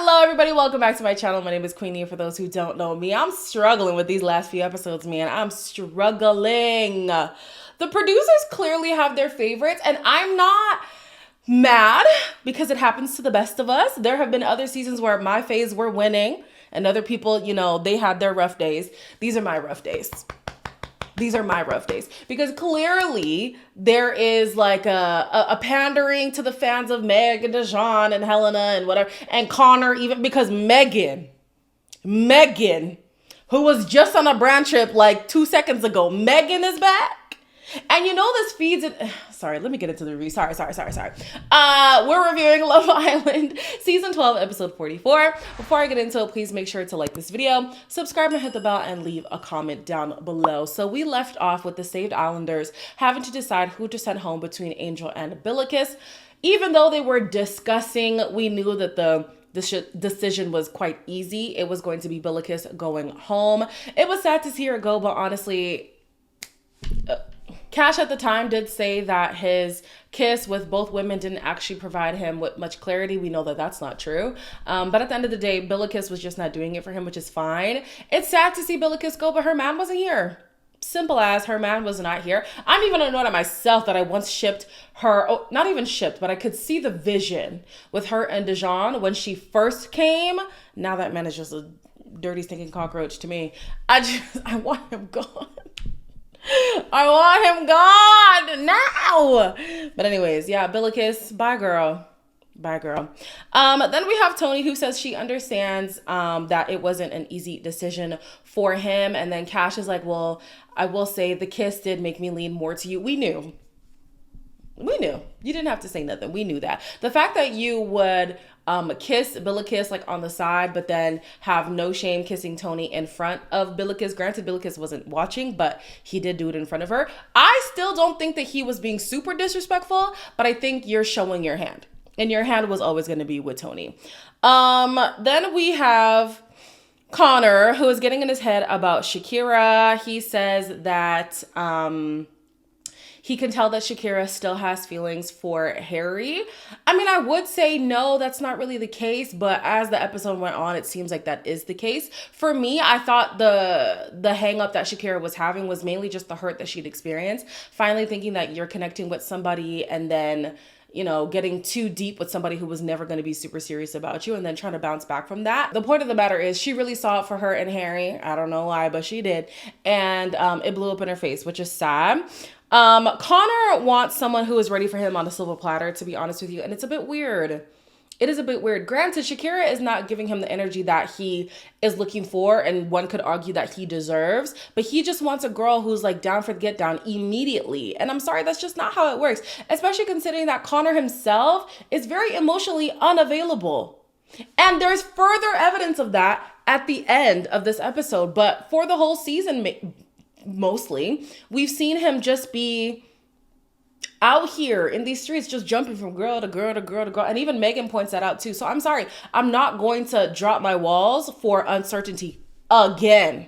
Hello everybody, welcome back to my channel. My name is Queenie. For those who don't know me, I'm struggling with these last few episodes, man. I'm struggling. The producers clearly have their favorites, and I'm not mad because it happens to the best of us. There have been other seasons where my faves were winning and other people, they had their rough days. These are my rough days. These are my rough days because clearly there is like a pandering to the fans of Meg and Dejan and Helena and whatever, and Connor, even because Megan, who was just on a brand trip like 2 seconds ago, Megan is back. And this feeds it. Sorry, let me get into the review. Sorry. We're reviewing Love Island season 12, episode 44. Before I get into it, please make sure to like this video, subscribe and hit the bell, and leave a comment down below. So we left off with the saved Islanders having to decide who to send home between Angel and Billikis. Even though they were discussing, we knew that the decision was quite easy. It was going to be Billikis going home. It was sad to see her go, but honestly, Cash at the time did say that his kiss with both women didn't actually provide him with much clarity. We know that that's not true. But at the end of the day, Billikis was just not doing it for him, which is fine. It's sad to see Billikis go, but her man wasn't here. Simple as, her man was not here. I'm even annoyed at myself that I once shipped her, not even shipped, but I could see the vision with her and Dejan when she first came. Now that man is just a dirty, stinking cockroach to me. I want him gone. I want him gone now. But anyways, yeah, Billikis, bye girl. Then we have Tony, who says she understands that it wasn't an easy decision for him. And then Cash is like, well, I will say the kiss did make me lean more to you. We knew. You didn't have to say nothing. We knew that. The fact that you would kiss Billikis like on the side, but then have no shame kissing Tony in front of Billikis. Granted, Billikis wasn't watching, but he did do it in front of her. I still don't think that he was being super disrespectful, but I think you're showing your hand. And your hand was always going to be with Tony. Then we have Connor, who is getting in his head about Shakira. He says that he can tell that Shakira still has feelings for Harry. I mean, I would say no, that's not really the case. But as the episode went on, it seems like that is the case. For me, I thought the hang up that Shakira was having was mainly just the hurt that she'd experienced. Finally thinking that you're connecting with somebody and then, getting too deep with somebody who was never going to be super serious about you and then trying to bounce back from that. The point of the matter is she really saw it for her and Harry. I don't know why, but she did. And it blew up in her face, which is sad. Connor wants someone who is ready for him on a silver platter, to be honest with you. And it's a bit weird. It is a bit weird. Granted, Shakira is not giving him the energy that he is looking for, and one could argue that he deserves, but he just wants a girl who's like down for the get down immediately. And I'm sorry, that's just not how it works, especially considering that Connor himself is very emotionally unavailable. And there's further evidence of that at the end of this episode, but for the whole season, mostly, we've seen him just be out here in these streets, just jumping from girl to girl to girl to girl. And even Megan points that out too. So I'm sorry, I'm not going to drop my walls for uncertainty again.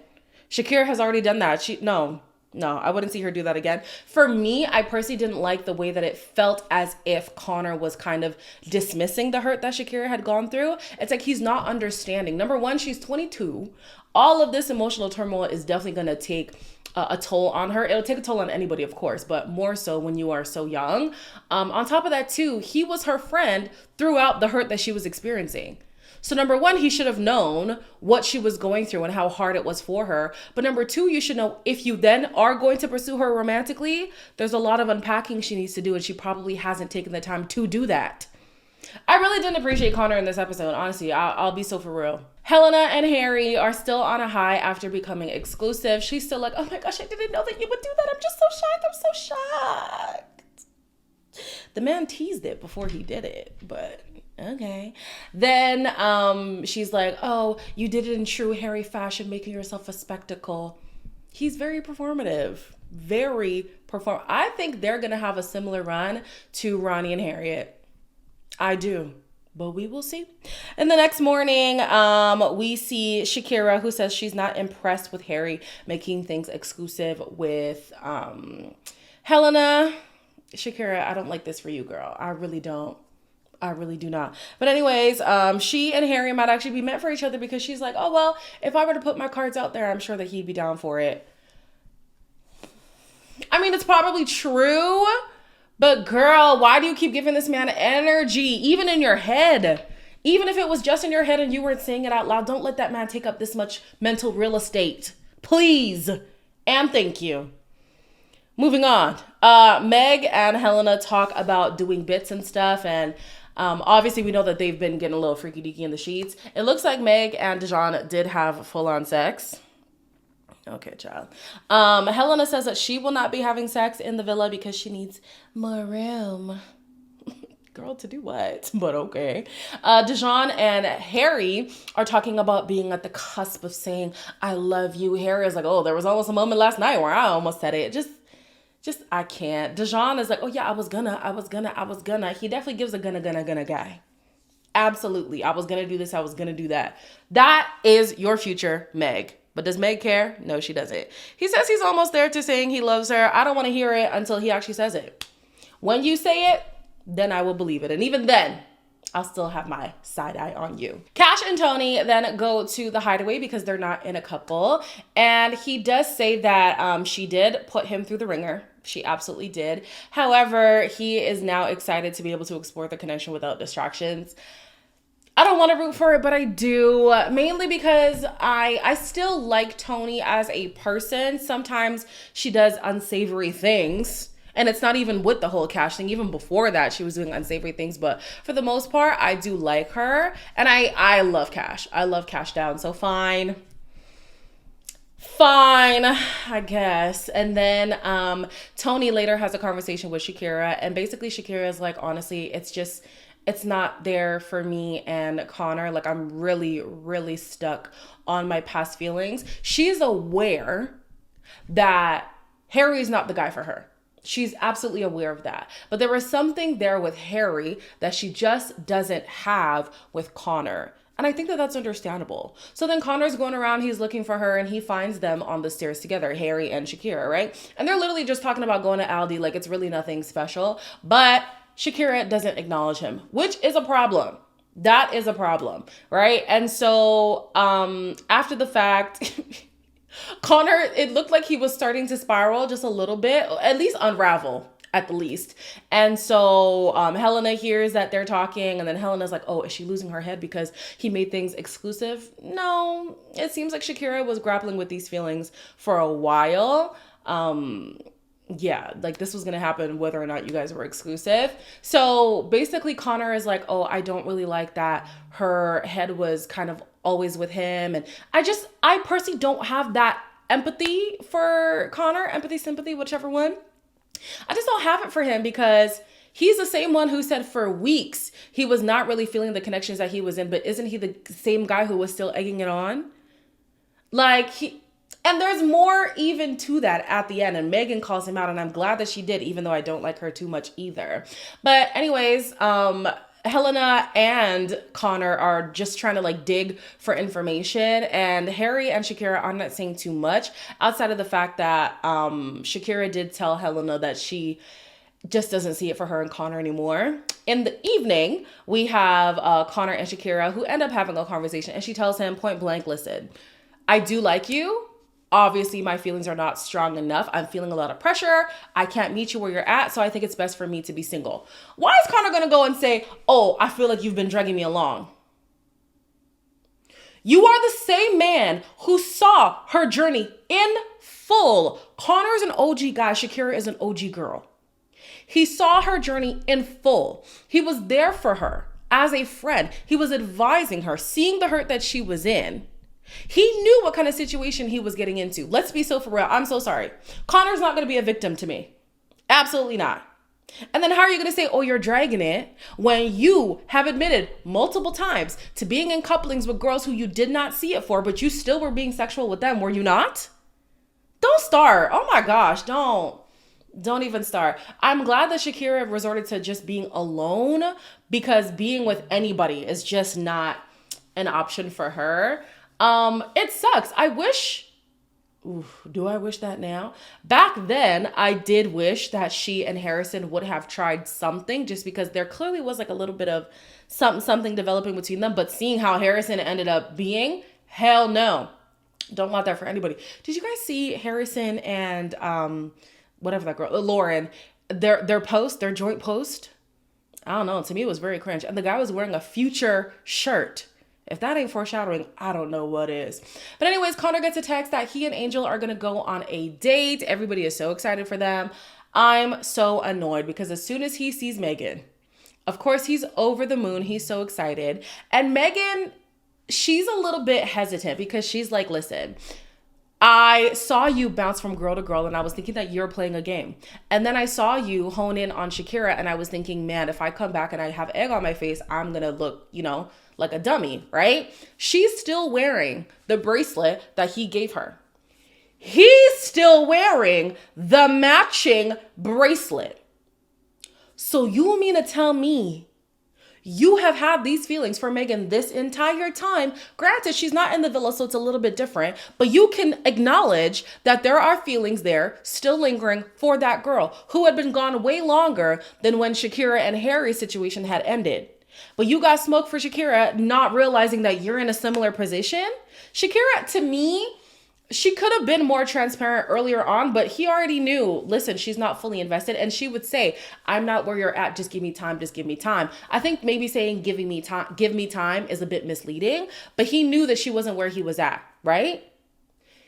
Shakira has already done that. No, I wouldn't see her do that again. For me, I personally didn't like the way that it felt as if Connor was kind of dismissing the hurt that Shakira had gone through. It's like he's not understanding. Number one, she's 22. All of this emotional turmoil is definitely going to take a toll on her. It'll take a toll on anybody, of course, but more so when you are so young. On top of that too, he was her friend throughout the hurt that she was experiencing. So number one, he should have known what she was going through and how hard it was for her. But number two, you should know if you then are going to pursue her romantically, there's a lot of unpacking she needs to do, and she probably hasn't taken the time to do that. I really didn't appreciate Connor in this episode. Honestly, I'll be so for real. Helena and Harry are still on a high after becoming exclusive. She's still like, oh my gosh, I didn't know that you would do that. I'm just so shocked. The man teased it before he did it, but okay. Then she's like, oh, you did it in true Harry fashion, making yourself a spectacle. He's very performative. I think they're going to have a similar run to Ronnie and Harriet. I do. But we will see. And the next morning, we see Shakira, who says she's not impressed with Harry making things exclusive with Helena. Shakira, I don't like this for you, girl. I really don't. I really do not. But anyways, she and Harry might actually be meant for each other because she's like, oh well, if I were to put my cards out there, I'm sure that he'd be down for it. I mean, it's probably true, but girl, why do you keep giving this man energy, even in your head? Even if it was just in your head and you weren't saying it out loud, don't let that man take up this much mental real estate. Please. And thank you. Moving on. Meg and Helena talk about doing bits and stuff, and obviously we know that they've been getting a little freaky deaky in the sheets. It looks like Meg and Dijon did have full on sex. Okay, child. Helena says that she will not be having sex in the villa because she needs more room. Girl, to do what? But okay. Dijon and Harry are talking about being at the cusp of saying, I love you. Harry is like, oh, there was almost a moment last night where I almost said it. Just, I can't. Dijon is like, oh yeah, I was gonna. He definitely gives a gonna guy. Absolutely. I was gonna do this. I was gonna do that. That is your future, Meg. But does Meg care? No, she doesn't. He says he's almost there to saying he loves her. I don't want to hear it until he actually says it. When you say it, then I will believe it. And even then, I'll still have my side eye on you. Cash and Tony then go to the hideaway because they're not in a couple. And he does say that she did put him through the ringer. She absolutely did. However, he is now excited to be able to explore the connection without distractions. I don't want to root for it, but I do, mainly because I still like Tony as a person. Sometimes she does unsavory things, and it's not even with the whole Cash thing. Even before that, she was doing unsavory things, but for the most part, I do like her, and I love Cash. I love Cash down, so fine, I guess. And then Tony later has a conversation with Shakira, and basically Shakira is like, honestly, it's not there for me and Connor. Like, I'm really, really stuck on my past feelings. She's aware that Harry is not the guy for her. She's absolutely aware of that. But there was something there with Harry that she just doesn't have with Connor. And I think that that's understandable. So then Connor's going around, he's looking for her, and he finds them on the stairs together, Harry and Shakira, right? And they're literally just talking about going to Aldi, like it's really nothing special. But Shakira doesn't acknowledge him, which is a problem. That is a problem, right? And so after the fact, Connor, it looked like he was starting to spiral just a little bit, at least unravel at the least. And so Helena hears that they're talking, and then Helena's like, oh, is she losing her head because he made things exclusive? No, it seems like Shakira was grappling with these feelings for a while. Yeah, like this was going to happen whether or not you guys were exclusive. So basically Connor is like, oh, I don't really like that her head was kind of always with him. And I personally don't have that empathy for Connor, empathy, sympathy, whichever one. I just don't have it for him because he's the same one who said for weeks he was not really feeling the connections that he was in, but isn't he the same guy who was still egging it on? And there's more even to that at the end. And Megan calls him out, and I'm glad that she did, even though I don't like her too much either. But anyways, Helena and Connor are just trying to like dig for information. And Harry and Shakira are not saying too much outside of the fact that Shakira did tell Helena that she just doesn't see it for her and Connor anymore. In the evening, we have Connor and Shakira who end up having a conversation. And she tells him point blank, listen, I do like you. Obviously, my feelings are not strong enough. I'm feeling a lot of pressure. I can't meet you where you're at, so I think it's best for me to be single. Why is Connor going to go and say, oh, I feel like you've been dragging me along? You are the same man who saw her journey in full. Connor's an OG guy. Shakira is an OG girl. He saw her journey in full. He was there for her as a friend. He was advising her, seeing the hurt that she was in. He knew what kind of situation he was getting into. Let's be so for real. I'm so sorry. Connor's not going to be a victim to me. Absolutely not. And then how are you going to say, oh, you're dragging it when you have admitted multiple times to being in couplings with girls who you did not see it for, but you still were being sexual with them? Were you not? Don't start. Oh my gosh. Don't even start. I'm glad that Shakira resorted to just being alone because being with anybody is just not an option for her. It sucks. I wish Oof, do I wish that now? Back then, I did wish that she and Harrison would have tried something just because there clearly was like a little bit of something developing between them. But seeing how Harrison ended up being, hell no. Don't want that for anybody. Did you guys see Harrison and whatever that girl, Lauren, their post, their joint post? I don't know. To me, it was very cringe. And the guy was wearing a Future shirt. If that ain't foreshadowing, I don't know what is. But anyways, Connor gets a text that he and Angel are going to go on a date. Everybody is so excited for them. I'm so annoyed because as soon as he sees Megan, of course, he's over the moon. He's so excited. And Megan, she's a little bit hesitant because she's like, listen, I saw you bounce from girl to girl and I was thinking that you're playing a game. And then I saw you hone in on Shakira and I was thinking, man, if I come back and I have egg on my face, I'm going to look, like a dummy, right? She's still wearing the bracelet that he gave her. He's still wearing the matching bracelet. So you mean to tell me you have had these feelings for Megan this entire time? Granted, she's not in the villa, so it's a little bit different, but you can acknowledge that there are feelings there still lingering for that girl who had been gone way longer than when Shakira and Harry's situation had ended. But you got smoke for Shakira, not realizing that you're in a similar position. Shakira, to me, she could have been more transparent earlier on, but he already knew, listen, she's not fully invested. And she would say, I'm not where you're at. Just give me time. Just give me time. I think maybe saying give me time is a bit misleading, but he knew that she wasn't where he was at, right?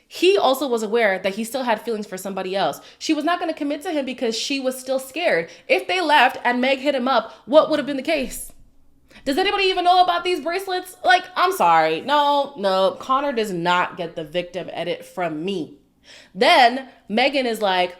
He also was aware that he still had feelings for somebody else. She was not going to commit to him because she was still scared. If they left and Meg hit him up, what would have been the case? Does anybody even know about these bracelets? Like, I'm sorry. No. Connor does not get the victim edit from me. Then Megan is like,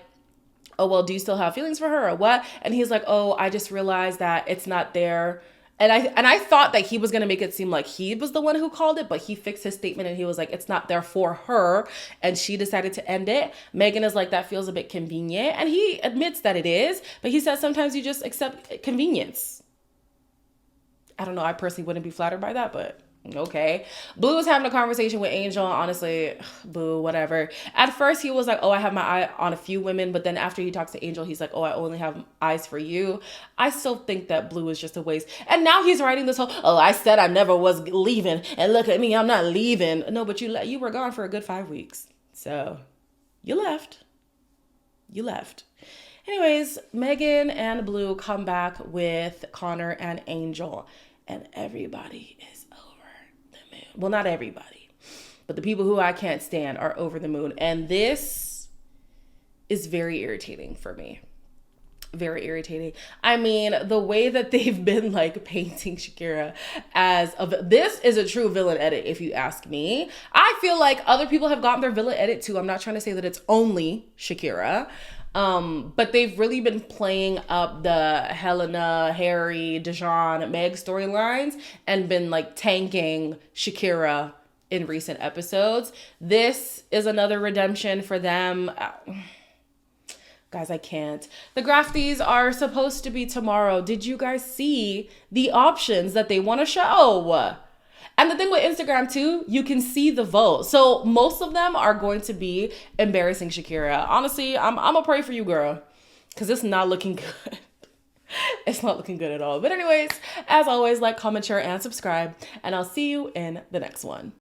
oh, well, do you still have feelings for her or what? And he's like, oh, I just realized that it's not there. And I thought that he was going to make it seem like he was the one who called it, but he fixed his statement and he was like, it's not there for her. And she decided to end it. Megan is like, that feels a bit convenient. And he admits that it is, but he says sometimes you just accept convenience. I don't know. I personally wouldn't be flattered by that, but okay. Blue was having a conversation with Angel. Honestly, boo, whatever. At first, he was like, oh, I have my eye on a few women. But then after he talks to Angel, he's like, oh, I only have eyes for you. I still think that Blue is just a waste. And now he's writing this whole, oh, I said I never was leaving. And look at me, I'm not leaving. No, but you were gone for a good 5 weeks. So you left. Anyways, Megan and Blue come back with Connor and Angel. And everybody is over the moon. Well, not everybody, but the people who I can't stand are over the moon. And this is very irritating for me. Very irritating. I mean, the way that they've been like painting Shakira as this is a true villain edit, if you ask me. I feel like other people have gotten their villain edit too. I'm not trying to say that it's only Shakira. But they've really been playing up the Helena, Harry, Dejan, Meg storylines and been like tanking Shakira in recent episodes. This is another redemption for them. Guys, I can't. The Grafties are supposed to be tomorrow. Did you guys see the options that they want to show? And the thing with Instagram too, you can see the vote. So most of them are going to be embarrassing Shakira. Honestly, I'm gonna pray for you, girl, because it's not looking good. It's not looking good at all. But anyways, as always, like, comment, share, and subscribe. And I'll see you in the next one.